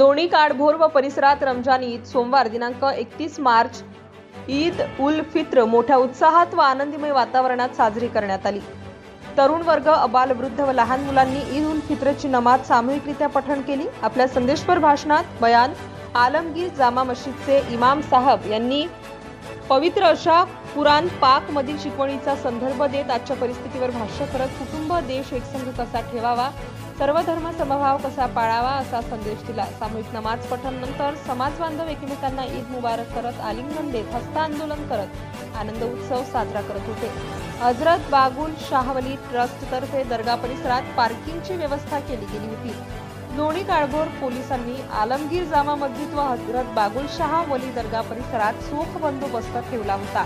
लोणी काडभोर व परिसरात रमजान ईद सोमवार दिनांक 31 मार्च ईद उल फित्र मोठ्या उत्साहात व आनंदमय वातावरणात साजरी करण्यात आली। तरुण वर्ग, अबाल, वृद्ध व लहान मुलांनी ईद उल फित्रची नमाज सामूहिकरित्या पठण केली। आपल्या संदेशपर भाषणात बयान आलमगीर जामा मस्जिदचे इमाम साहब यांनी पवित्र अशा कुराण पाक मधील शिकवणीचा संदर्भ देत आजच्या परिस्थितीवर भाष्य करत कुटुंब, देश एकसंघ कसा ठेवावा, सर्व धर्म समभाव कसा पाळावा असा संदेश दिला। सामूहिक नमाज पठण नंतर समाज बांधव एकमेकांना ईद मुबारक करत आलिंगन देत हस्तांदोलन करत आनंद उत्सव साजरा करत होते। हजरत बागुल शाहवली ट्रस्ट तर्फे दर्गा परिसरात पार्किंगची व्यवस्था केली गेली होती। लोणी काडभोर पोलिसांनी आलमगीर जामा मस्जिद व हजरत बागुल शाह वली दर्गा परिसरात चोख बंदोबस्त ठेवला होता।